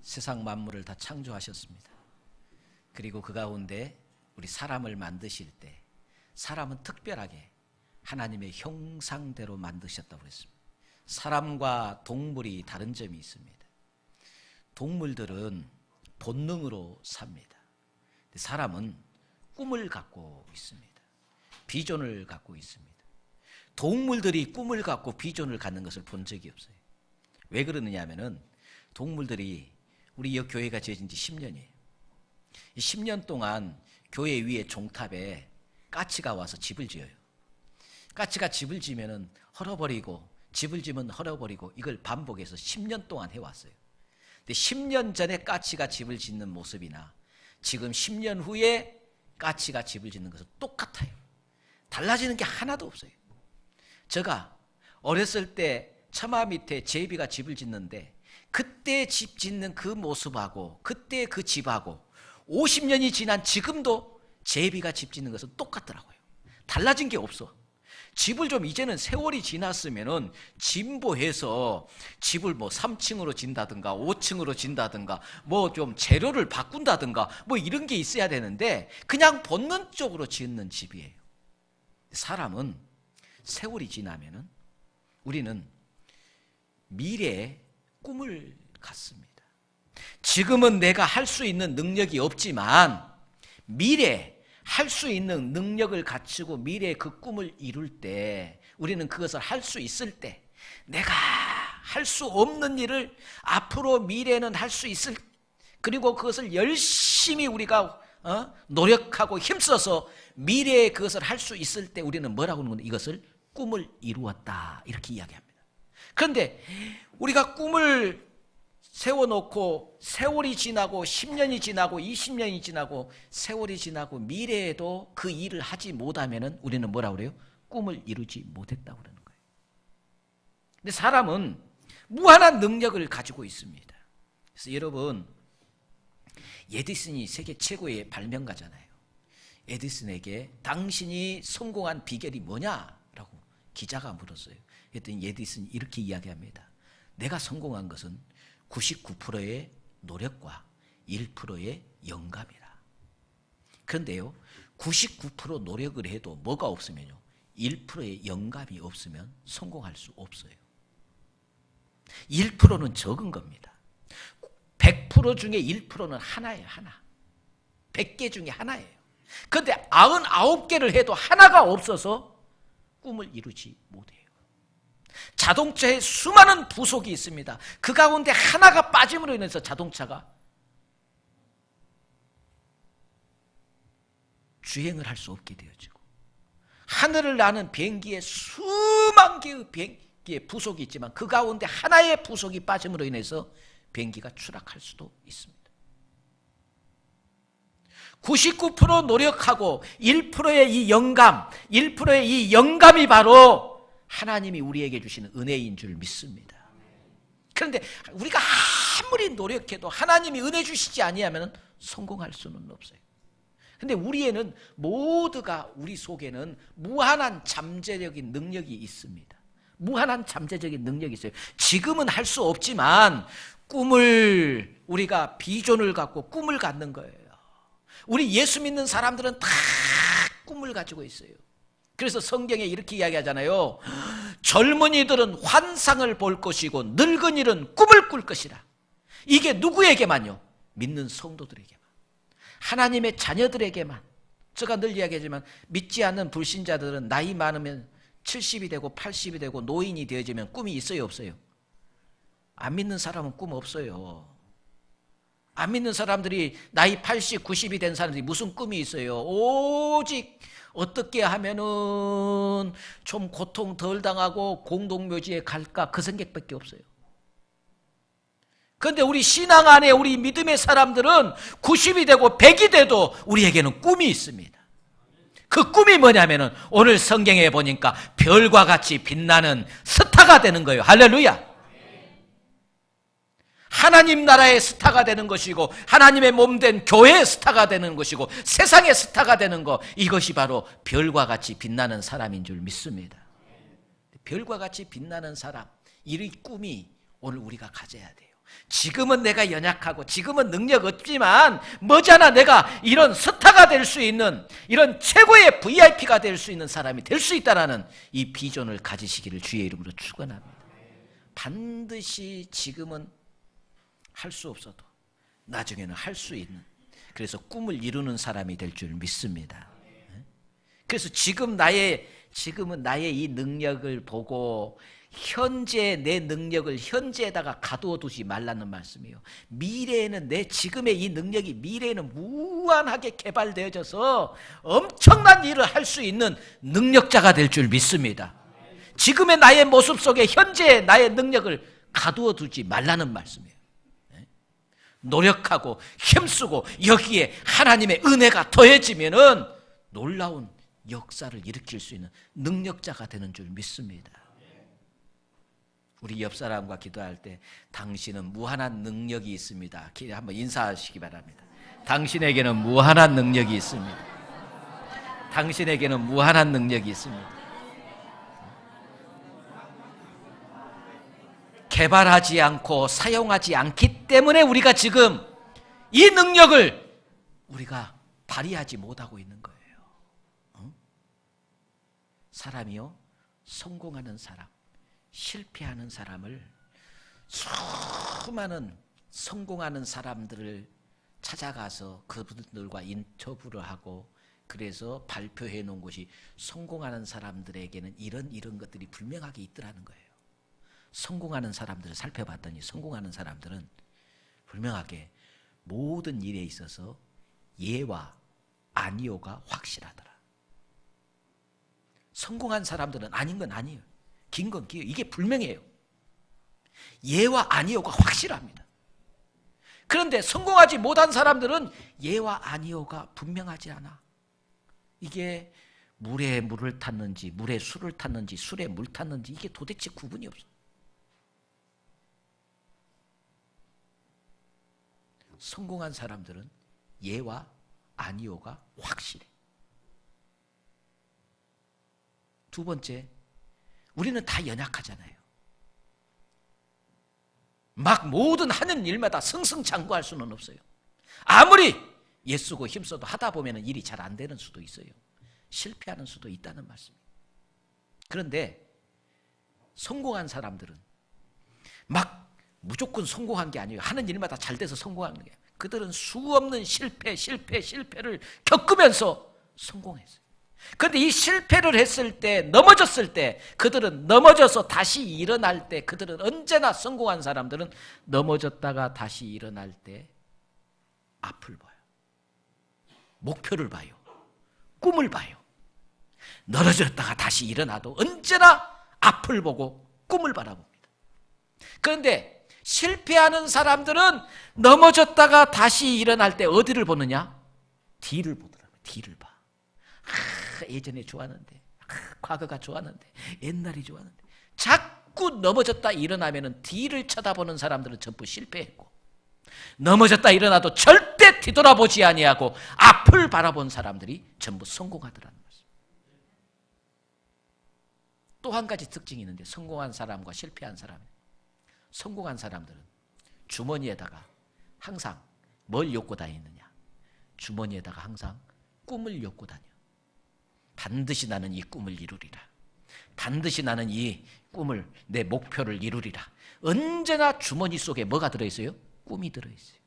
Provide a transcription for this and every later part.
세상 만물을 다 창조하셨습니다. 그리고 그 가운데 우리 사람을 만드실 때 사람은 특별하게 하나님의 형상대로 만드셨다고 했습니다. 사람과 동물이 다른 점이 있습니다. 동물들은 본능으로 삽니다. 사람은 꿈을 갖고 있습니다. 비전을 갖고 있습니다. 동물들이 꿈을 갖고 비전을 갖는 것을 본 적이 없어요. 왜 그러느냐 하면은 동물들이 우리 이 교회가 지어진 지 10년이에요. 10년 동안 교회 위에 종탑에 까치가 와서 집을 지어요. 까치가 집을 지면은 헐어버리고 집을 지면 헐어버리고 이걸 반복해서 10년 동안 해왔어요. 근데 10년 전에 까치가 집을 짓는 모습이나 지금 10년 후에 까치가 집을 짓는 것은 똑같아요. 달라지는 게 하나도 없어요. 제가 어렸을 때 처마 밑에 제비가 집을 짓는데 그때 집 짓는 그 모습하고 그때 그 집하고 50년이 지난 지금도 제비가 집 짓는 것은 똑같더라고요. 달라진 게 없어. 집을 좀 이제는 세월이 지났으면은 진보해서 집을 뭐 3층으로 진다든가 5층으로 진다든가 뭐 좀 재료를 바꾼다든가 뭐 이런 게 있어야 되는데 그냥 본능적으로 짓는 집이에요. 사람은 세월이 지나면은 우리는 미래의 꿈을 갖습니다. 지금은 내가 할 수 있는 능력이 없지만 미래에 할 수 있는 능력을 갖추고 미래의 그 꿈을 이룰 때 우리는 그것을 할 수 있을 때 내가 할 수 없는 일을 앞으로 미래에는 할 수 있을 그리고 그것을 열심히 우리가 노력하고 힘써서 미래에 그것을 할 수 있을 때 우리는 뭐라고 하는 건데 이것을 꿈을 이루었다 이렇게 이야기합니다. 그런데 우리가 꿈을 세워놓고 세월이 지나고 10년이 지나고 20년이 지나고 세월이 지나고 미래에도 그 일을 하지 못하면 우리는 뭐라고 그래요? 꿈을 이루지 못했다고 그러는 거예요. 근데 사람은 무한한 능력을 가지고 있습니다. 그래서 여러분 에디슨이 세계 최고의 발명가잖아요. 에디슨에게 당신이 성공한 비결이 뭐냐라고 기자가 물었어요. 그랬더니 에디슨이 이렇게 이야기합니다. 내가 성공한 것은 99%의 노력과 1%의 영감이라. 그런데요 99% 노력을 해도 뭐가 없으면요 1%의 영감이 없으면 성공할 수 없어요. 1%는 적은 겁니다. 100% 중에 1%는 하나예요. 하나. 100개 중에 하나예요. 그런데 99개를 해도 하나가 없어서 꿈을 이루지 못해요. 자동차에 수많은 부속이 있습니다. 그 가운데 하나가 빠짐으로 인해서 자동차가 주행을 할 수 없게 되어지고 하늘을 나는 비행기에 수만 개의 비행기의 부속이 있지만 그 가운데 하나의 부속이 빠짐으로 인해서 비행기가 추락할 수도 있습니다. 99% 노력하고 1%의 이 영감, 1%의 이 영감이 바로 하나님이 우리에게 주시는 은혜인 줄 믿습니다. 그런데 우리가 아무리 노력해도 하나님이 은혜 주시지 아니하면 성공할 수는 없어요. 그런데 우리에는 모두가 우리 속에는 무한한 잠재적인 능력이 있습니다. 무한한 잠재적인 능력이 있어요. 지금은 할 수 없지만 꿈을 우리가 비전을 갖고 꿈을 갖는 거예요. 우리 예수 믿는 사람들은 다 꿈을 가지고 있어요. 그래서 성경에 이렇게 이야기하잖아요. 젊은이들은 환상을 볼 것이고 늙은이들은 꿈을 꿀 것이라. 이게 누구에게만요? 믿는 성도들에게만. 하나님의 자녀들에게만. 제가 늘 이야기하지만 믿지 않는 불신자들은 나이 많으면 70이 되고 80이 되고 노인이 되어지면 꿈이 있어요 없어요? 안 믿는 사람은 꿈 없어요. 안 믿는 사람들이 나이 80, 90이 된 사람들이 무슨 꿈이 있어요? 오직 어떻게 하면은 좀 고통 덜 당하고 공동묘지에 갈까 그 생각밖에 없어요. 그런데 우리 신앙 안에 우리 믿음의 사람들은 90이 되고 100이 돼도 우리에게는 꿈이 있습니다. 그 꿈이 뭐냐면은 오늘 성경에 보니까 별과 같이 빛나는 스타가 되는 거예요. 할렐루야. 하나님 나라의 스타가 되는 것이고 하나님의 몸된 교회의 스타가 되는 것이고 세상의 스타가 되는 것, 이것이 바로 별과 같이 빛나는 사람인 줄 믿습니다. 별과 같이 빛나는 사람, 이 꿈이 오늘 우리가 가져야 돼요. 지금은 내가 연약하고 지금은 능력 없지만 머지않아 내가 이런 스타가 될 수 있는, 이런 최고의 VIP가 될 수 있는 사람이 될 수 있다는 이 비전을 가지시기를 주의 이름으로 축원합니다. 반드시 지금은 할 수 없어도 나중에는 할 수 있는, 그래서 꿈을 이루는 사람이 될 줄 믿습니다. 그래서 지금은 나의 이 능력을 보고 현재 내 능력을 현재에다가 가두어 두지 말라는 말씀이에요. 미래에는 내 지금의 이 능력이 미래에는 무한하게 개발되어져서 엄청난 일을 할 수 있는 능력자가 될 줄 믿습니다. 지금의 나의 모습 속에 현재의 나의 능력을 가두어 두지 말라는 말씀이에요. 노력하고 힘쓰고 여기에 하나님의 은혜가 더해지면은 놀라운 역사를 일으킬 수 있는 능력자가 되는 줄 믿습니다. 우리 옆 사람과 기도할 때 당신은 무한한 능력이 있습니다. 한번 인사하시기 바랍니다. 당신에게는 무한한 능력이 있습니다. 당신에게는 무한한 능력이 있습니다. 개발하지 않고 사용하지 않기 때문에 우리가 지금 이 능력을 우리가 발휘하지 못하고 있는 거예요. 사람이요, 성공하는 사람, 실패하는 사람을, 수많은 성공하는 사람들을 찾아가서 그분들과 인터뷰를 하고 그래서 발표해 놓은 것이 성공하는 사람들에게는 이런 것들이 분명하게 있더라는 거예요. 성공하는 사람들을 살펴봤더니 성공하는 사람들은 분명하게 모든 일에 있어서 예와 아니오가 확실하더라. 성공한 사람들은 아닌 건 아니에요. 긴 건 길어요. 이게 분명해요. 예와 아니오가 확실합니다. 그런데 성공하지 못한 사람들은 예와 아니오가 분명하지 않아. 이게 물에 물을 탔는지 물에 술을 탔는지 술에 물 탔는지 이게 도대체 구분이 없어. 성공한 사람들은 예와 아니오가 확실해. 두 번째, 우리는 다 연약하잖아요. 막 모든 하는 일마다 승승장구할 수는 없어요. 아무리 애쓰고 힘써도 하다 보면 일이 잘 안 되는 수도 있어요. 실패하는 수도 있다는 말씀이에요. 그런데 성공한 사람들은 막 무조건 성공한 게 아니에요. 하는 일마다 잘 돼서 성공하는 거예요. 그들은 수없는 실패를 겪으면서 성공했어요. 그런데 이 실패를 했을 때, 넘어졌을 때, 그들은 넘어져서 다시 일어날 때, 그들은 언제나 성공한 사람들은 넘어졌다가 다시 일어날 때 앞을 봐요. 목표를 봐요. 꿈을 봐요. 늘어졌다가 다시 일어나도 언제나 앞을 보고 꿈을 바라봅니다. 그런데 실패하는 사람들은 넘어졌다가 다시 일어날 때 어디를 보느냐? 뒤를 보더라고요. 뒤를 봐. 예전에 좋았는데, 과거가 좋았는데, 옛날이 좋았는데. 자꾸 넘어졌다 일어나면 뒤를 쳐다보는 사람들은 전부 실패했고, 넘어졌다 일어나도 절대 뒤돌아보지 아니하고 앞을 바라본 사람들이 전부 성공하더라는 말씀. 또 한 가지 특징이 있는데, 성공한 사람과 실패한 사람. 성공한 사람들은 주머니에다가 항상 뭘 엮고 다니느냐? 주머니에다가 항상 꿈을 엮고 다녀. 반드시 나는 이 꿈을 이루리라. 반드시 나는 이 꿈을, 내 목표를 이루리라. 언제나 주머니 속에 뭐가 들어있어요? 꿈이 들어있어요.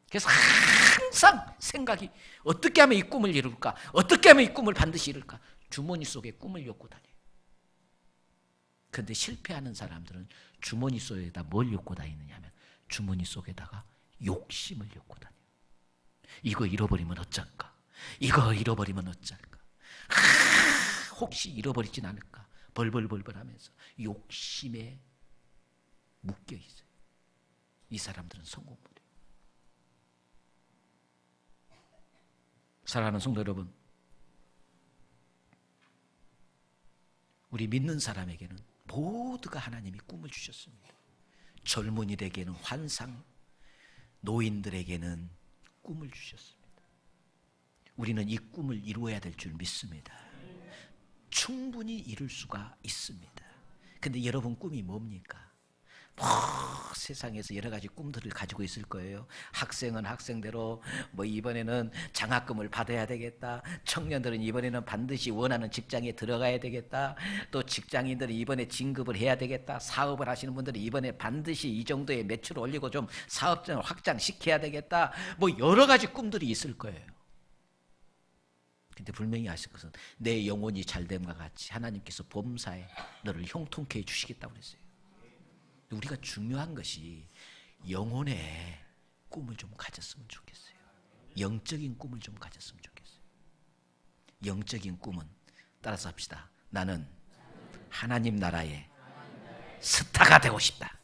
그래서 항상 생각이 어떻게 하면 이 꿈을 이룰까? 어떻게 하면 이 꿈을 반드시 이룰까? 주머니 속에 꿈을 엮고 다녀요. 그런데 실패하는 사람들은 주머니 속에다 뭘 엮고 다니느냐 하면 주머니 속에다가 욕심을 엮고 다녀요. 이거 잃어버리면 어쩔까? 이거 잃어버리면 어쩔까? 혹시 잃어버리진 않을까? 벌벌벌벌 하면서 욕심에 묶여 있어요. 이 사람들은 성공 못해요. 사랑하는 성도 여러분, 우리 믿는 사람에게는 모두가 하나님이 꿈을 주셨습니다. 젊은이들에게는 환상, 노인들에게는 꿈을 주셨습니다. 우리는 이 꿈을 이루어야 될 줄 믿습니다. 충분히 이룰 수가 있습니다. 근데 여러분 꿈이 뭡니까? 세상에서 여러 가지 꿈들을 가지고 있을 거예요. 학생은 학생대로 이번에는 장학금을 받아야 되겠다. 청년들은 이번에는 반드시 원하는 직장에 들어가야 되겠다. 또 직장인들은 이번에 진급을 해야 되겠다. 사업을 하시는 분들은 이번에 반드시 이 정도의 매출을 올리고 좀 사업장을 확장시켜야 되겠다. 여러 가지 꿈들이 있을 거예요. 근데 분명히 아실 것은 내 영혼이 잘됨과 같이 하나님께서 범사에 너를 형통케 해주시겠다고 그랬어요. 우리가 중요한 것이 영혼의 꿈을 좀 가졌으면 좋겠어요. 영적인 꿈을 좀 가졌으면 좋겠어요. 영적인 꿈은 따라서 합시다. 나는 하나님 나라의 스타가 되고 싶다.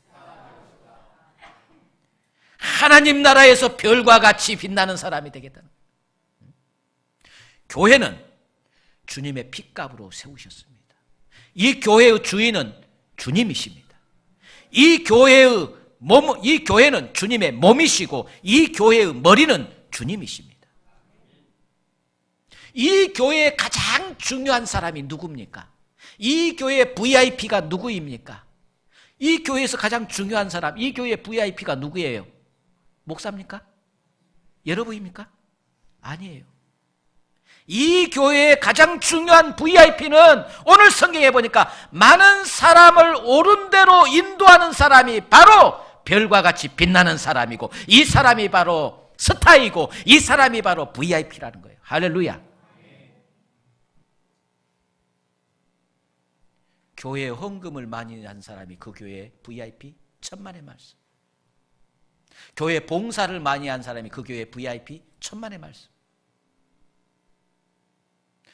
하나님 나라에서 별과 같이 빛나는 사람이 되겠다는 거예요. 교회는 주님의 핏값으로 세우셨습니다. 이 교회의 주인은 주님이십니다. 이 교회는 주님의 몸이시고 이 교회의 머리는 주님이십니다. 이 교회의 가장 중요한 사람이 누굽니까? 이 교회의 VIP가 누구입니까? 이 교회에서 가장 중요한 사람, 이 교회의 VIP가 누구예요? 목사입니까? 여러분입니까? 아니에요. 이 교회의 가장 중요한 VIP는 오늘 성경에 보니까 많은 사람을 옳은 대로 인도하는 사람이 바로 별과 같이 빛나는 사람이고, 이 사람이 바로 스타이고, 이 사람이 바로 VIP라는 거예요. 할렐루야. 교회에 헌금을 많이 한 사람이 그 교회의 VIP? 천만의 말씀. 교회 봉사를 많이 한 사람이 그 교회의 VIP? 천만의 말씀.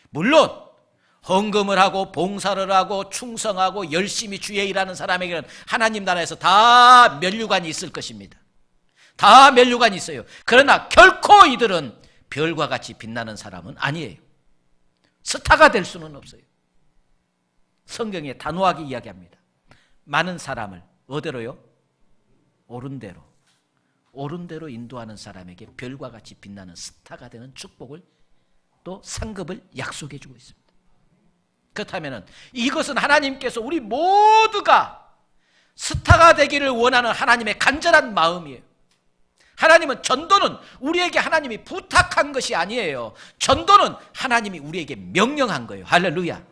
물론 헌금을 하고 봉사를 하고 충성하고 열심히 주의 일하는 사람에게는 하나님 나라에서 다 면류관이 있을 것입니다. 다 면류관이 있어요. 그러나 결코 이들은 별과 같이 빛나는 사람은 아니에요. 스타가 될 수는 없어요. 성경에 단호하게 이야기합니다. 많은 사람을 어디로요? 옳은 대로 인도하는 사람에게 별과 같이 빛나는 스타가 되는 축복을 또 상급을 약속해 주고 있습니다. 그렇다면 이것은 하나님께서 우리 모두가 스타가 되기를 원하는 하나님의 간절한 마음이에요. 하나님은 전도는 우리에게 하나님이 부탁한 것이 아니에요. 전도는 하나님이 우리에게 명령한 거예요. 할렐루야.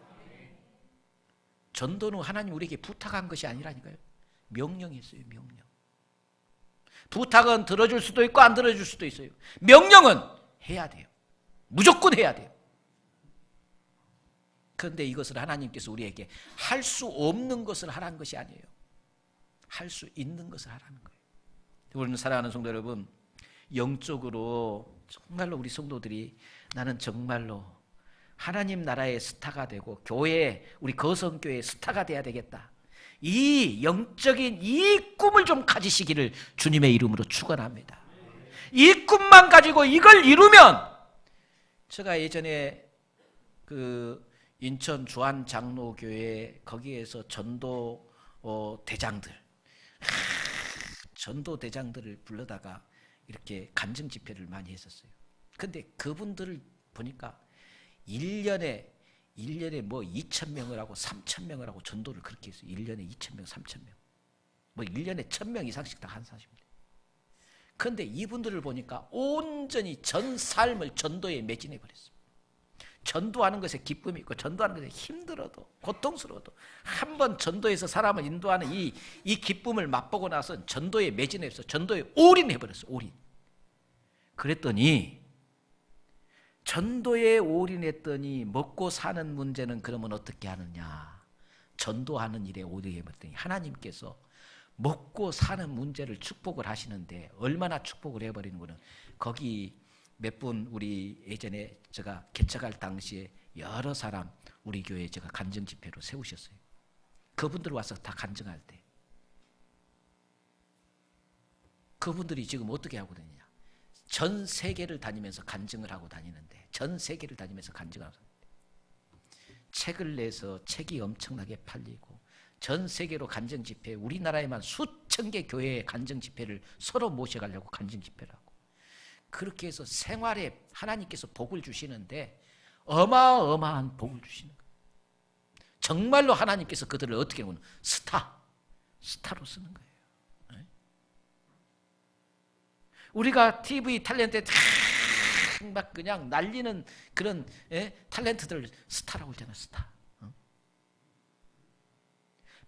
전도는 하나님이 우리에게 부탁한 것이 아니라니까요. 명령이었어요. 명령. 부탁은 들어줄 수도 있고 안 들어줄 수도 있어요. 명령은 해야 돼요. 무조건 해야 돼요. 그런데 이것을 하나님께서 우리에게 할 수 없는 것을 하라는 것이 아니에요. 할 수 있는 것을 하라는 거예요. 우리는 사랑하는 성도 여러분, 영적으로 정말로 우리 성도들이 나는 정말로 하나님 나라의 스타가 되고 교회, 우리 거성교회의 스타가 돼야 되겠다. 이 영적인 이 꿈을 좀 가지시기를 주님의 이름으로 축원합니다. 이 꿈만 가지고 이걸 이루면, 제가 예전에 그 인천 주안 장로교회 거기에서 전도 대장들, 전도 대장들을 불러다가 이렇게 간증 집회를 많이 했었어요. 근데 그분들을 보니까 1년에 2,000명을 하고 3,000명을 하고 전도를 그렇게 했어요. 1년에 2,000명, 3,000명. 1년에 1,000명 이상씩 다 한 사십니다. 그런데 이분들을 보니까 온전히 전 삶을 전도에 매진해 버렸어요. 전도하는 것에 기쁨이 있고 전도하는 것에 힘들어도 고통스러워도 한번 전도해서 사람을 인도하는 이 기쁨을 맛보고 나서 전도에 매진해서 전도에 올인해 버렸어요. 올인. 그랬더니 전도에 올인했더니 먹고 사는 문제는 그러면 어떻게 하느냐? 전도하는 일에 올인해버렸더니 하나님께서 먹고 사는 문제를 축복을 하시는데, 얼마나 축복을 해버리는 거는, 거기 몇 분 우리 예전에 제가 개척할 당시에 여러 사람 우리 교회에 제가 간증 집회로 세우셨어요. 그분들 와서 다 간증할 때 그분들이 지금 어떻게 하고 다니냐? 전 세계를 다니면서 간증을 하고 다니는데, 전 세계를 다니면서 간증하고 다니는데, 책을 내서 책이 엄청나게 팔리고 전 세계로 간증 집회, 우리나라에만 수천 개 교회의 간증 집회를 서로 모셔가려고 간증 집회를 하고, 그렇게 해서 생활에 하나님께서 복을 주시는데 어마어마한 복을 주시는 거예요. 정말로 하나님께서 그들을 어떻게 보면 스타로 쓰는 거예요. 우리가 TV 탤런트에 막 그냥 날리는 그런 탤런트들 스타라고 그러잖아. 스타.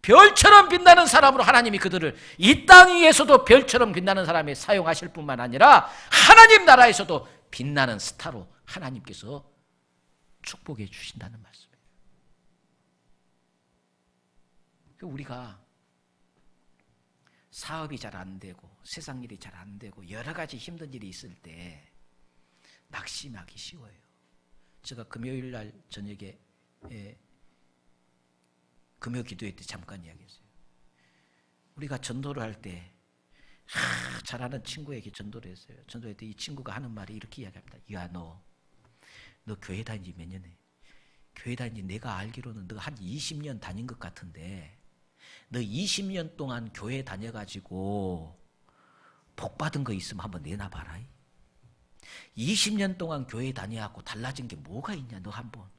별처럼 빛나는 사람으로 하나님이 그들을 이 땅 위에서도 별처럼 빛나는 사람에 사용하실 뿐만 아니라 하나님 나라에서도 빛나는 스타로 하나님께서 축복해 주신다는 말씀이에요. 우리가 사업이 잘 안 되고 세상 일이 잘 안 되고 여러 가지 힘든 일이 있을 때 낙심하기 쉬워요. 제가 금요일 날 저녁에 금요 기도회 때 잠깐 이야기했어요. 우리가 전도를 할 때 잘하는 친구에게 전도를 했어요. 전도할 때 이 친구가 하는 말이 이렇게 이야기합니다. 야, 너 교회 다닌 지 몇 년 해? 교회 다닌 지 내가 알기로는 너 한 20년 다닌 것 같은데 너 20년 동안 교회 다녀가지고 복 받은 거 있으면 한번 내놔봐라. 20년 동안 교회 다녀갖고 달라진 게 뭐가 있냐? 너 한번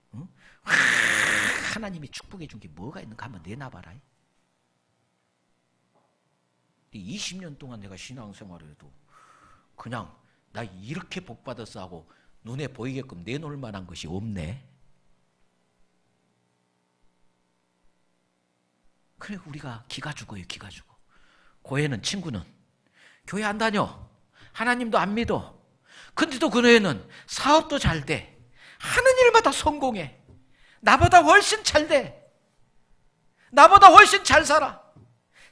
하나님이 축복해 준 게 뭐가 있는가 한번 내놔봐라. 20년 동안 내가 신앙생활을 해도 그냥 나 이렇게 복 받았어 하고 눈에 보이게끔 내놓을 만한 것이 없네. 그래 우리가 기가 죽어요. 기가 죽어. 고애는 친구는 교회 안 다녀. 하나님도 안 믿어. 근데도 그 애는 사업도 잘 돼. 하는 일마다 성공해. 나보다 훨씬 잘 돼. 나보다 훨씬 잘 살아.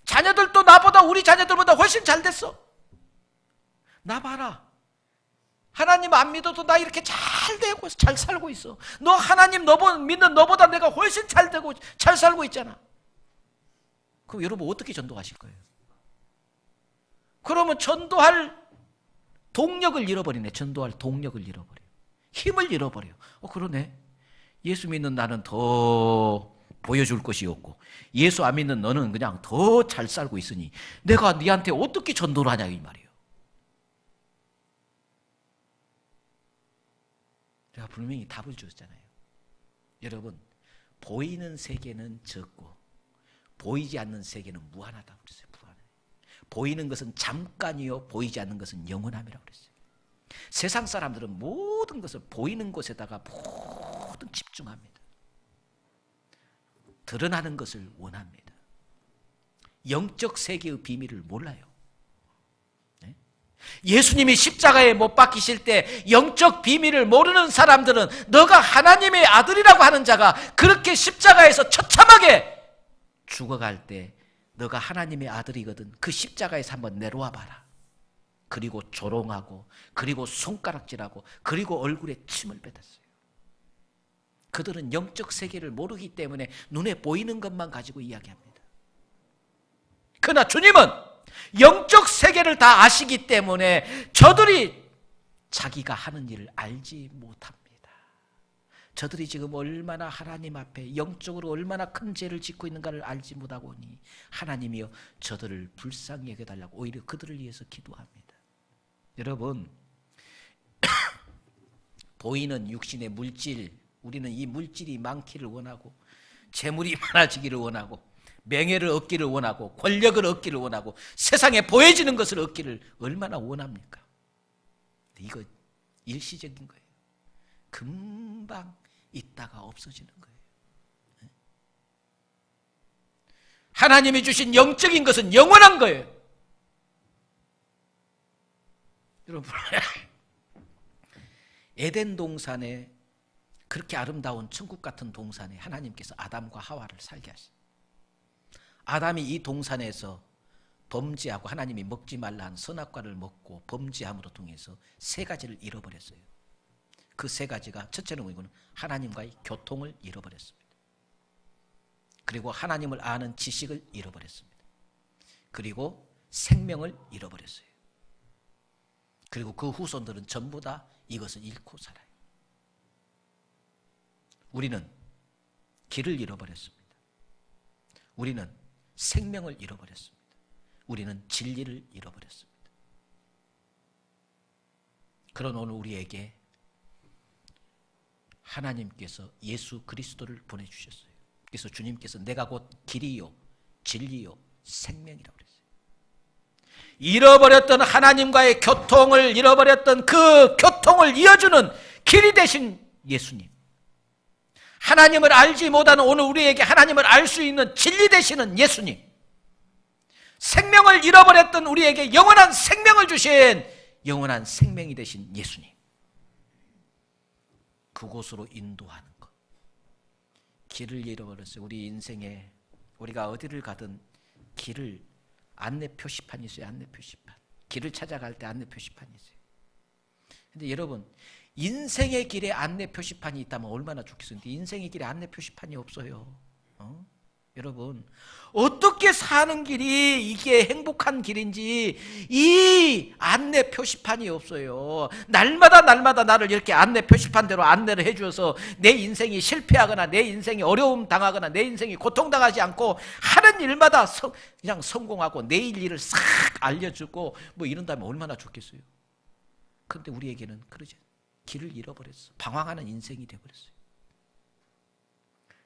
자녀들도 나보다 우리 자녀들보다 훨씬 잘 됐어. 나 봐라. 하나님 안 믿어도 나 이렇게 잘 되고 잘 살고 있어. 너 하나님 믿는 너보다 내가 훨씬 잘 되고 잘 살고 있잖아. 그럼 여러분 어떻게 전도하실 거예요? 그러면 전도할 동력을 잃어버리네. 전도할 동력을 잃어버려. 힘을 잃어버려. 그러네. 예수 믿는 나는 더 보여줄 것이 없고 예수 안 믿는 너는 그냥 더 잘 살고 있으니 내가 네한테 어떻게 전도를 하냐 이 말이에요. 제가 분명히 답을 줬잖아요. 여러분 보이는 세계는 적고 보이지 않는 세계는 무한하다고 그랬어요. 무한해. 보이는 것은 잠깐이요 보이지 않는 것은 영원함이라고 그랬어요. 세상 사람들은 모든 것을 보이는 것에다가 모든 집중합니다. 드러나는 것을 원합니다. 영적 세계의 비밀을 몰라요. 예수님이 십자가에 못 박히실 때 영적 비밀을 모르는 사람들은 너가 하나님의 아들이라고 하는 자가 그렇게 십자가에서 처참하게 죽어갈 때 너가 하나님의 아들이거든. 그 십자가에서 한번 내려와 봐라. 그리고 조롱하고 그리고 손가락질하고 그리고 얼굴에 침을 뱉었어요. 그들은 영적 세계를 모르기 때문에 눈에 보이는 것만 가지고 이야기합니다. 그러나 주님은 영적 세계를 다 아시기 때문에 저들이 자기가 하는 일을 알지 못합니다. 저들이 지금 얼마나 하나님 앞에 영적으로 얼마나 큰 죄를 짓고 있는가를 알지 못하고 오니 하나님이여 저들을 불쌍히 여겨달라고 오히려 그들을 위해서 기도합니다. 여러분 보이는 육신의 물질, 우리는 이 물질이 많기를 원하고 재물이 많아지기를 원하고 명예를 얻기를 원하고 권력을 얻기를 원하고 세상에 보여지는 것을 얻기를 얼마나 원합니까? 이거 일시적인 거예요. 금방 있다가 없어지는 거예요. 하나님이 주신 영적인 것은 영원한 거예요. 여러분 에덴 동산에 그렇게 아름다운 천국 같은 동산에 하나님께서 아담과 하와를 살게 하셨어요. 아담이 이 동산에서 범죄하고 하나님이 먹지 말라 한 선악과를 먹고 범죄함으로 통해서 세 가지를 잃어버렸어요. 그 세 가지가 첫째는 뭐냐면 하나님과의 교통을 잃어버렸습니다. 그리고 하나님을 아는 지식을 잃어버렸습니다. 그리고 생명을 잃어버렸어요. 그리고 그 후손들은 전부 다 이것을 잃고 살아요. 우리는 길을 잃어버렸습니다. 우리는 생명을 잃어버렸습니다. 우리는 진리를 잃어버렸습니다. 그런 오늘 우리에게 하나님께서 예수 그리스도를 보내주셨어요. 그래서 주님께서 내가 곧 길이요 진리요 생명이라고 그랬어요. 잃어버렸던 하나님과의 교통을 잃어버렸던 그 교통을 이어주는 길이 되신 예수님, 하나님을 알지 못하는 오늘 우리에게 하나님을 알 수 있는 진리 되시는 예수님, 생명을 잃어버렸던 우리에게 영원한 생명을 주신 영원한 생명이 되신 예수님, 그곳으로 인도하는 것. 길을 잃어버렸어요. 우리 인생에 우리가 어디를 가든 길을 안내 표시판이 있어요. 안내 표시판. 길을 찾아갈 때 안내 표시판이 있어요. 근데 여러분, 인생의 길에 안내 표시판이 있다면 얼마나 좋겠어요. 근데 인생의 길에 안내 표시판이 없어요. 여러분, 어떻게 사는 길이 이게 행복한 길인지 이 안내 표시판이 없어요. 날마다 나를 이렇게 안내 표시판대로 안내를 해주어서 내 인생이 실패하거나 내 인생이 어려움 당하거나 내 인생이 고통당하지 않고 하는 일마다 그냥 성공하고 내일 일을 싹 알려주고 뭐 이런다면 얼마나 좋겠어요. 그런데 우리에게는 그러지, 길을 잃어버렸어. 방황하는 인생이 되어버렸어요.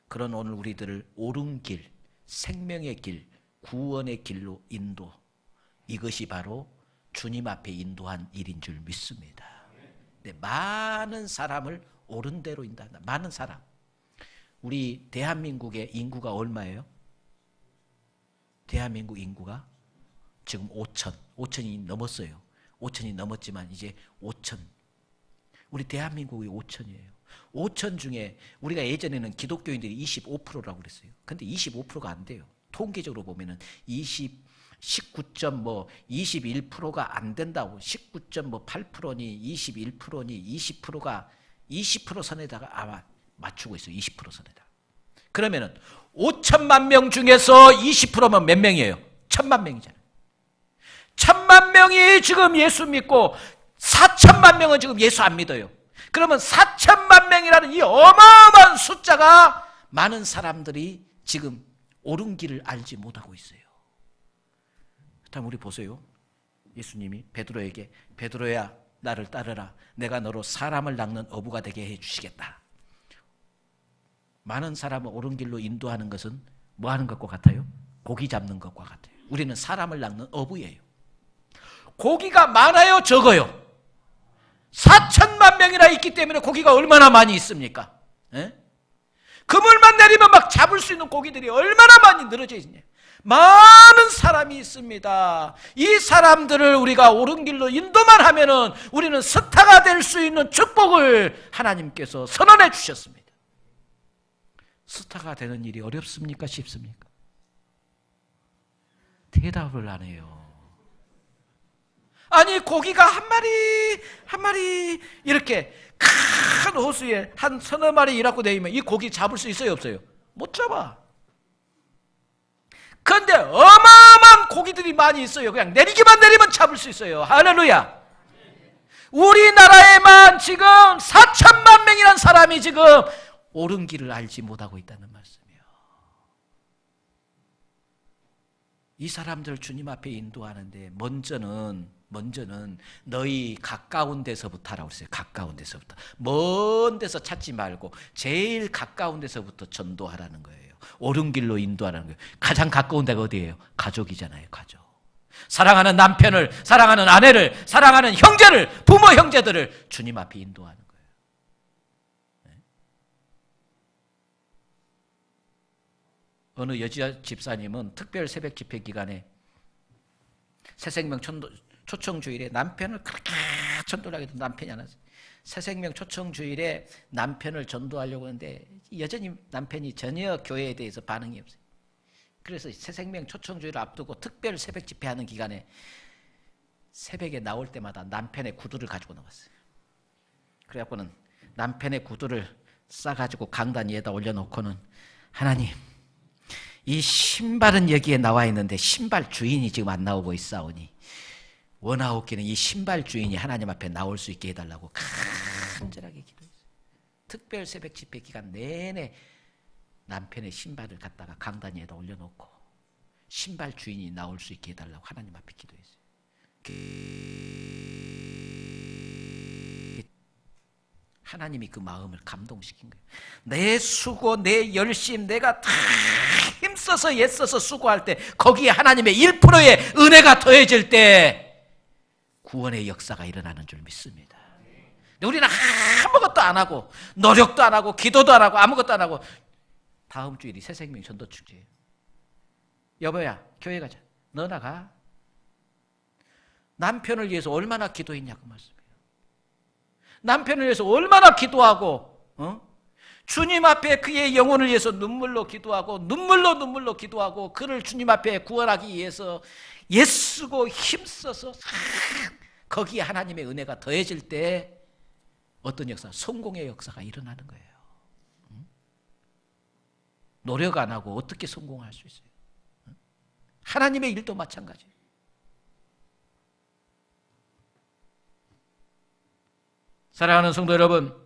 그런 오늘 우리들을 옳은 길, 생명의 길, 구원의 길로 인도, 이것이 바로 주님 앞에 인도한 일인 줄 믿습니다. 네, 많은 사람을 옳은 대로 인도한다. 많은 사람. 우리 대한민국의 인구가 얼마예요? 대한민국 인구가 지금 5천이 넘었어요. 5천이 넘었지만 이제 5천. 우리 대한민국이 5천이에요. 5천 중에 우리가 예전에는 기독교인들이 25%라고 그랬어요. 근데 25%가 안 돼요. 통계적으로 보면은 21%가 안 된다고. 19.8%니 21%니 20%가 20% 선에다가 아마 맞추고 있어요. 20% 선에다가. 그러면은 5천만 명 중에서 20%면 몇 명이에요? 1,000만 명이잖아요. 1,000만 명이 지금 예수 믿고 4천만 명은 지금 예수 안 믿어요. 그러면 4천만 명이라는 이 어마어마한 숫자가 많은 사람들이 지금 옳은 길을 알지 못하고 있어요. 그렇다면 우리 보세요. 예수님이 베드로에게 베드로야 나를 따르라. 내가 너로 사람을 낚는 어부가 되게 해주시겠다. 많은 사람을 옳은 길로 인도하는 것은 뭐 하는 것과 같아요? 고기 잡는 것과 같아요. 우리는 사람을 낚는 어부예요. 고기가 많아요? 적어요? 4천만 명이나 있기 때문에 고기가 얼마나 많이 있습니까? 에? 그물만 내리면 막 잡을 수 있는 고기들이 얼마나 많이 늘어져 있냐. 많은 사람이 있습니다. 이 사람들을 우리가 옳은 길로 인도만 하면은 우리는 스타가 될 수 있는 축복을 하나님께서 선언해 주셨습니다. 스타가 되는 일이 어렵습니까? 쉽습니까? 대답을 안 해요. 아니, 고기가 한 마리 이렇게 큰 호수에 한 서너 마리 일하고 다니면 이 고기 잡을 수 있어요, 없어요? 못 잡아. 그런데 어마어마한 고기들이 많이 있어요. 그냥 내리기만 내리면 잡을 수 있어요. 할렐루야. 우리나라에만 지금 4천만 명이라는 사람이 지금 옳은 길을 알지 못하고 있다는 말씀이에요. 이 사람들 주님 앞에 인도하는데 먼저는 너희 가까운 데서부터 하라고 했어요. 가까운 데서부터. 먼 데서 찾지 말고 제일 가까운 데서부터 전도하라는 거예요. 옳은 길로 인도하라는 거예요. 가장 가까운 데가 어디예요? 가족이잖아요. 가족. 사랑하는 남편을, 사랑하는 아내를, 사랑하는 형제를, 부모 형제들을 주님 앞에 인도하는 거예요. 네? 어느 여자 집사님은 특별 새벽 집회 기간에 새생명 초청주일에 남편을 그렇게 전도를 하게 된 남편이 하나 있어요. 새생명 초청주일에 남편을 전도하려고 하는데 여전히 남편이 전혀 교회에 대해서 반응이 없어요. 그래서 새생명 초청주일을 앞두고 특별 새벽 집회하는 기간에 새벽에 나올 때마다 남편의 구두를 가지고 나왔어요. 그래갖고는 남편의 구두를 싸가지고 강단 위에다 올려놓고는 하나님, 이 신발은 여기에 나와 있는데 신발 주인이 지금 안 나오고 있사오니 원하옵기는 이 신발 주인이 하나님 앞에 나올 수 있게 해달라고 간절하게 기도했어요. 특별 새벽 집회 기간 내내 남편의 신발을 갖다가 강단 위에다 올려놓고 신발 주인이 나올 수 있게 해달라고 하나님 앞에 기도했어요. 하나님이 그 마음을 감동시킨 거예요. 내 수고, 내 열심, 내가 다 힘써서 애써서 수고할 때 거기에 하나님의 1%의 은혜가 더해질 때 구원의 역사가 일어나는 줄 믿습니다. 근데 우리는 아무것도 안 하고 노력도 안 하고 기도도 안 하고 아무것도 안 하고 다음 주일이 새생명 전도축제예요. 여보야, 교회 가자. 너 나가. 남편을 위해서 얼마나 기도했냐고 말씀이에요. 남편을 위해서 얼마나 기도하고 주님 앞에 그의 영혼을 위해서 눈물로 기도하고 눈물로 기도하고 그를 주님 앞에 구원하기 위해서 애쓰고 힘써서 거기에 하나님의 은혜가 더해질 때 어떤 역사? 성공의 역사가 일어나는 거예요. 노력 안 하고 어떻게 성공할 수 있어요? 하나님의 일도 마찬가지예요. 사랑하는 성도 여러분,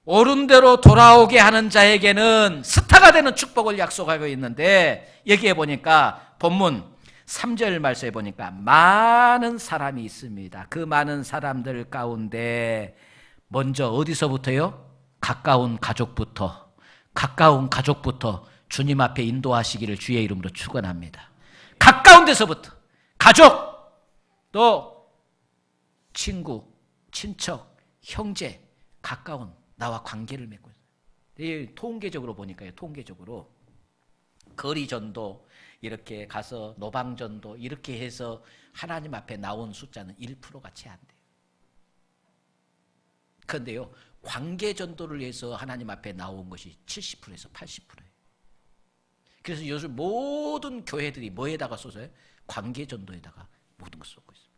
옳은 대로 돌아오게 하는 자에게는 스타가 되는 축복을 약속하고 있는데 여기에 보니까 본문 3절 말씀에 보니까 많은 사람이 있습니다. 그 많은 사람들 가운데 먼저 어디서부터요? 가까운 가족부터 주님 앞에 인도하시기를 주의 이름으로 축원합니다. 가까운 데서부터 가족, 또 친구, 친척, 형제, 가까운 나와 관계를 맺고 있어요. 통계적으로 보니까요. 통계적으로 거리전도 이렇게 가서 노방전도 이렇게 해서 하나님 앞에 나온 숫자는 1%가 채 안 돼요. 그런데요. 관계전도를 위해서 하나님 앞에 나온 것이 70%에서 80%예요. 그래서 요즘 모든 교회들이 뭐에다가 쏟아요? 관계전도에다가 모든 걸 쏟고 있어요.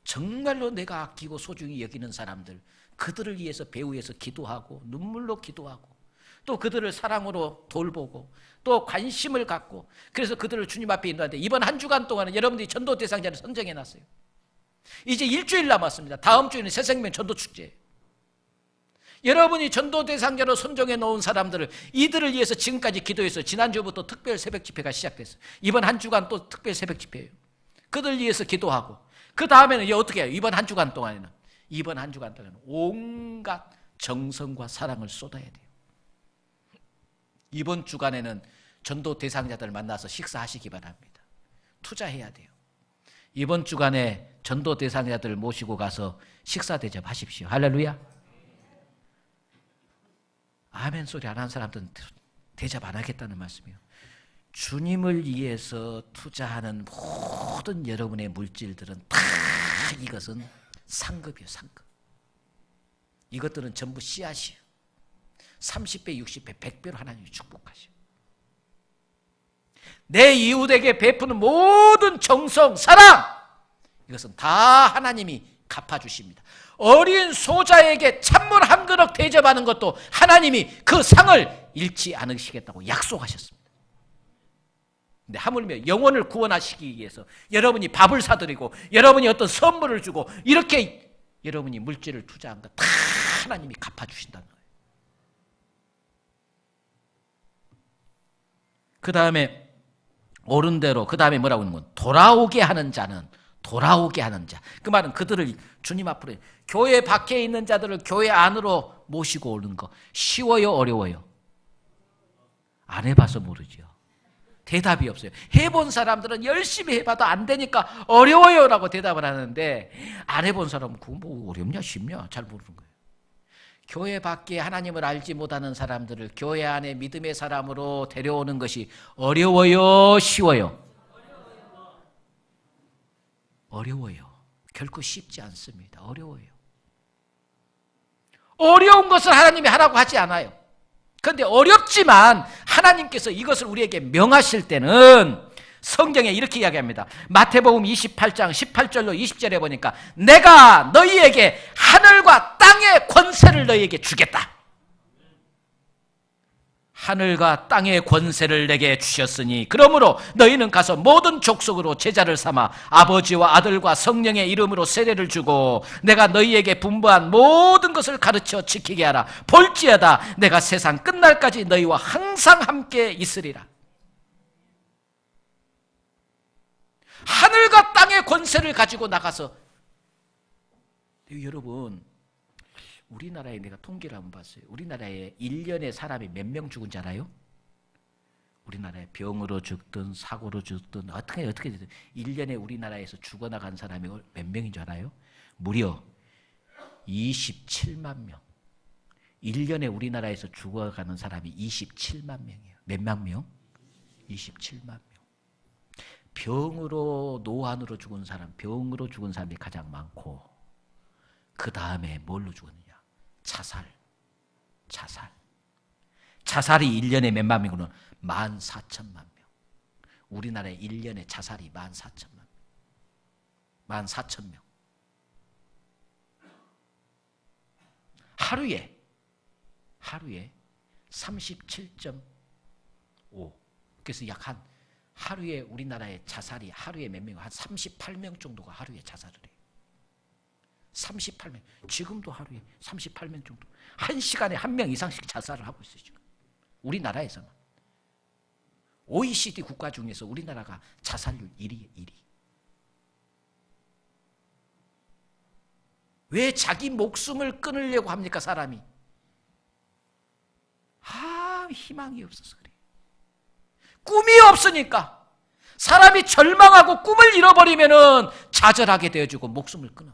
정말로 내가 아끼고 소중히 여기는 사람들, 그들을 위해서 배후에서 기도하고 눈물로 기도하고 또 그들을 사랑으로 돌보고 또 관심을 갖고 그래서 그들을 주님 앞에 인도하는데 이번 한 주간 동안은 여러분들이 전도 대상자를 선정해놨어요. 이제 일주일 남았습니다. 다음 주에는 새생명 전도축제예요. 여러분이 전도 대상자로 선정해 놓은 사람들을 이들을 위해서 지금까지 기도해서 지난주부터 특별 새벽 집회가 시작됐어요. 이번 한 주간 또 특별 새벽 집회예요. 그들 위해서 기도하고 그 다음에는 어떻게 해요? 이번 한 주간 동안에는 온갖 정성과 사랑을 쏟아야 돼요. 이번 주간에는 전도 대상자들 만나서 식사하시기 바랍니다. 투자해야 돼요. 이번 주간에 전도 대상자들 모시고 가서 식사 대접하십시오. 할렐루야. 아멘 소리 안 하는 사람들은 대접 안 하겠다는 말씀이에요. 주님을 위해서 투자하는 모든 여러분의 물질들은 다 이것은 상급이에요. 상급. 이것들은 전부 씨앗이에요. 30배, 60배, 100배로 하나님이 축복하시오. 내 이웃에게 베푸는 모든 정성, 사랑 이것은 다 하나님이 갚아주십니다. 어린 소자에게 찬물 한 그릇 대접하는 것도 하나님이 그 상을 잃지 않으시겠다고 약속하셨습니다. 근데 하물며 영혼을 구원하시기 위해서 여러분이 밥을 사드리고 여러분이 어떤 선물을 주고 이렇게 여러분이 물질을 투자한 것 다 하나님이 갚아주신다는 거예요. 그 다음에 옳은 대로 그 다음에 뭐라고 하는 건 돌아오게 하는 자는 돌아오게 하는 자. 그 말은 그들을 주님 앞으로 교회 밖에 있는 자들을 교회 안으로 모시고 오는 거 쉬워요 어려워요? 안 해봐서 모르죠. 대답이 없어요. 해본 사람들은 열심히 해봐도 안 되니까 어려워요 라고 대답을 하는데 안 해본 사람은 그거 뭐 어렵냐 쉽냐 잘 모르는 거예요. 교회 밖에 하나님을 알지 못하는 사람들을 교회 안에 믿음의 사람으로 데려오는 것이 어려워요 쉬워요? 어려워요. 결코 쉽지 않습니다. 어려워요. 어려운 것을 하나님이 하라고 하지 않아요. 그런데 어렵지만 하나님께서 이것을 우리에게 명하실 때는 성경에 이렇게 이야기합니다. 마태복음 28장 18절로 20절에 보니까 내가 너희에게 하늘과 땅의 권세를 너희에게 주겠다. 하늘과 땅의 권세를 내게 주셨으니 그러므로 너희는 가서 모든 족속으로 제자를 삼아 아버지와 아들과 성령의 이름으로 세례를 주고 내가 너희에게 분부한 모든 것을 가르쳐 지키게 하라. 볼지어다 내가 세상 끝날까지 너희와 항상 함께 있으리라. 하늘과 땅의 권세를 가지고 나가서 여러분, 우리나라에 내가 통계를 한번 봤어요. 우리나라에 1년에 사람이 몇 명 죽은 줄 알아요? 우리나라에 병으로 죽든 사고로 죽든 어떻게 되든 1년에 우리나라에서 죽어나간 사람이 몇 명인 줄 알아요? 무려 27만 명. 1년에 우리나라에서 죽어가는 사람이 27만 명이에요. 몇만 명? 27만 명. 병으로, 노안으로 죽은 사람, 병으로 죽은 사람이 가장 많고, 그 다음에 뭘로 죽었느냐? 자살이 1년에 몇만 명이구나? 14,000만 명. 우리나라에 1년에 자살이 14,000만 명. 14,000명. 하루에 37.5. 그래서 약 한 하루에 우리나라의 자살이 하루에 몇 명? 한 38명 정도가 하루에 자살을 해요. 38명. 지금도 하루에 38명 정도. 한 시간에 한 명 이상씩 자살을 하고 있어요, 지금. 우리나라에서는. OECD 국가 중에서 우리나라가 자살률 1위예요, 1위. 왜 자기 목숨을 끊으려고 합니까, 사람이? 희망이 없어서 그래요. 꿈이 없으니까. 사람이 절망하고 꿈을 잃어버리면은 좌절하게 되어지고 목숨을 끊어.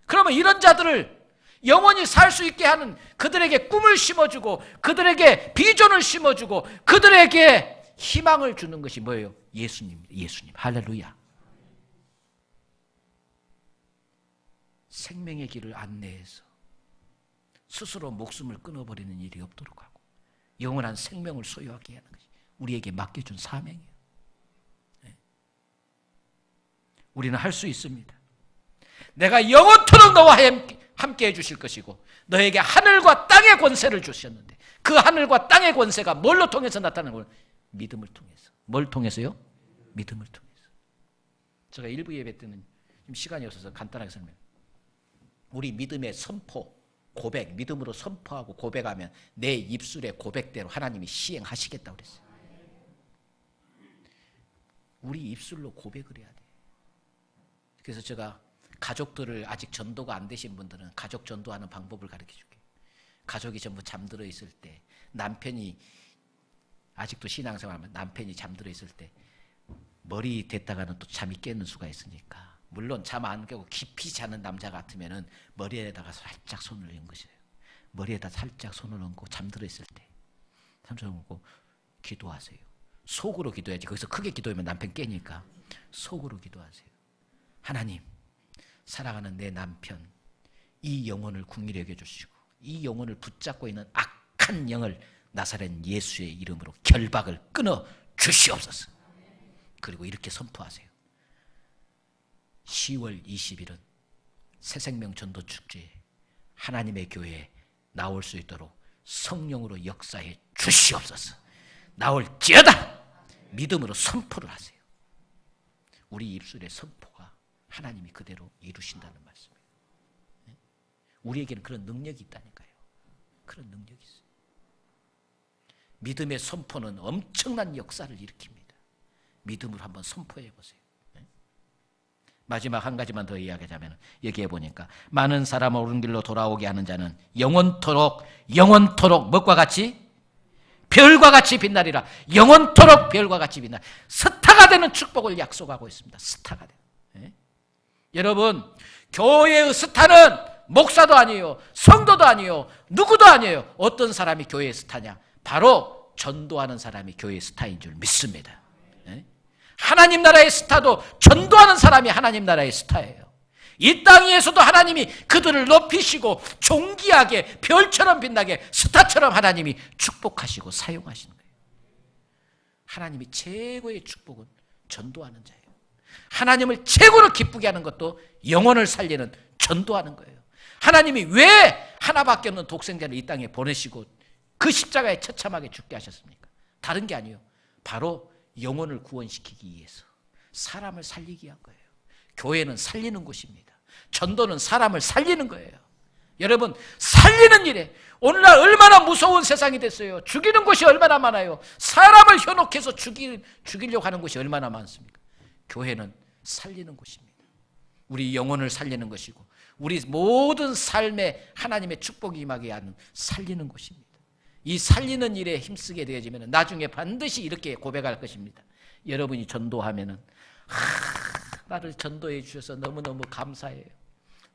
그러면 이런 자들을 영원히 살 수 있게 하는, 그들에게 꿈을 심어주고 그들에게 비전을 심어주고 그들에게 희망을 주는 것이 뭐예요? 예수님. 할렐루야. 생명의 길을 안내해서 스스로 목숨을 끊어버리는 일이 없도록 하고 영원한 생명을 소유하게 하는 것이 우리에게 맡겨준 사명이에요. 우리는 할 수 있습니다. 내가 영원토록 너와 함께 해주실 것이고 너에게 하늘과 땅의 권세를 주셨는데 그 하늘과 땅의 권세가 뭘로 통해서 나타나는 거예요? 믿음을 통해서. 뭘 통해서요? 믿음을 통해서. 제가 일부 예배 때는 지금 시간이 없어서 간단하게 설명해요. 우리 믿음의 선포, 고백, 믿음으로 선포하고 고백하면 내 입술의 고백대로 하나님이 시행하시겠다고 그랬어요. 우리 입술로 고백을 해야 돼. 그래서 제가 가족들을 아직 전도가 안 되신 분들은 가족 전도하는 방법을 가르쳐 줄게요. 가족이 전부 잠들어 있을 때, 남편이 아직도 신앙생활하면 남편이 잠들어 있을 때 머리 댔다가는 또 잠이 깨는 수가 있으니까, 물론 잠 안 깨고 깊이 자는 남자 같으면은 머리에다가 살짝 손을 얹은 것이에요. 머리에다 살짝 손을 얹고 잠들어 있을 때 손을 얹고 기도하세요. 속으로 기도해야지. 거기서 크게 기도하면 남편 깨니까 속으로 기도하세요. 하나님, 사랑하는 내 남편, 이 영혼을 긍휼히 여겨 주시고 이 영혼을 붙잡고 있는 악한 영을 나사렛 예수의 이름으로 결박을 끊어 주시옵소서. 그리고 이렇게 선포하세요. 10월 20일은 새생명 전도 축제에 하나님의 교회에 나올 수 있도록 성령으로 역사해 주시옵소서. 나올지어다. 믿음으로 선포를 하세요. 우리 입술의 선포가 하나님이 그대로 이루신다는 말씀이에요. 우리에게는 그런 능력이 있다니까요. 그런 능력이 있어요. 믿음의 선포는 엄청난 역사를 일으킵니다. 믿음으로 한번 선포해 보세요. 마지막 한 가지만 더 이야기하자면, 여기에 보니까 많은 사람을 옳은 길로 돌아오게 하는 자는 영원토록 뭐과 같이? 별과 같이 빛나리라. 영원토록 별과 같이 빛나. 스타가 되는 축복을 약속하고 있습니다. 스타가 되는. 여러분, 교회의 스타는 목사도 아니에요, 성도도 아니에요, 누구도 아니에요. 어떤 사람이 교회의 스타냐? 바로 전도하는 사람이 교회의 스타인 줄 믿습니다. 하나님 나라의 스타도 전도하는 사람이 하나님 나라의 스타예요. 이 땅 위에서도 하나님이 그들을 높이시고 존귀하게 별처럼 빛나게 스타처럼 하나님이 축복하시고 사용하시는 거예요. 하나님이 최고의 축복은 전도하는 자예요. 하나님을 최고로 기쁘게 하는 것도 영혼을 살리는 전도하는 거예요. 하나님이 왜 하나밖에 없는 독생자를 이 땅에 보내시고 그 십자가에 처참하게 죽게 하셨습니까? 다른 게 아니에요. 바로 영혼을 구원시키기 위해서 사람을 살리기 위한 거예요. 교회는 살리는 곳입니다. 전도는 사람을 살리는 거예요. 여러분, 살리는 일에 오늘날 얼마나 무서운 세상이 됐어요. 죽이는 곳이 얼마나 많아요. 사람을 현혹해서 죽이려고 하는 곳이 얼마나 많습니까? 교회는 살리는 곳입니다. 우리 영혼을 살리는 것이고 우리 모든 삶에 하나님의 축복이 임하게 하는 살리는 것입니다. 이 살리는 일에 힘쓰게 되어지면 나중에 반드시 이렇게 고백할 것입니다. 여러분이 전도하면은 나를 전도해 주셔서 너무너무 감사해요.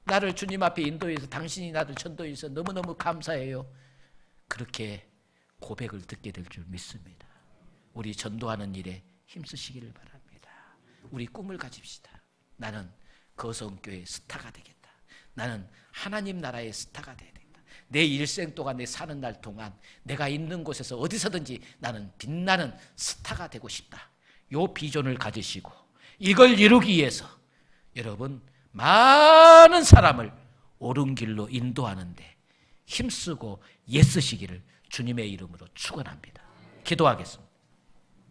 나를 주님 앞에 인도해서 당신이 나를 전도해 주셔서 너무너무 감사해요. 그렇게 고백을 듣게 될 줄 믿습니다. 우리 전도하는 일에 힘쓰시기를 바랍니다. 우리 꿈을 가집시다. 나는 거성교회 스타가 되겠다. 나는 하나님 나라의 스타가 되겠다. 내 일생 동안 내 사는 날 동안 내가 있는 곳에서 어디서든지 나는 빛나는 스타가 되고 싶다. 요 비전을 가지시고 이걸 이루기 위해서 여러분 많은 사람을 옳은 길로 인도하는데 힘쓰고 애쓰시기를 주님의 이름으로 축원합니다. 기도하겠습니다.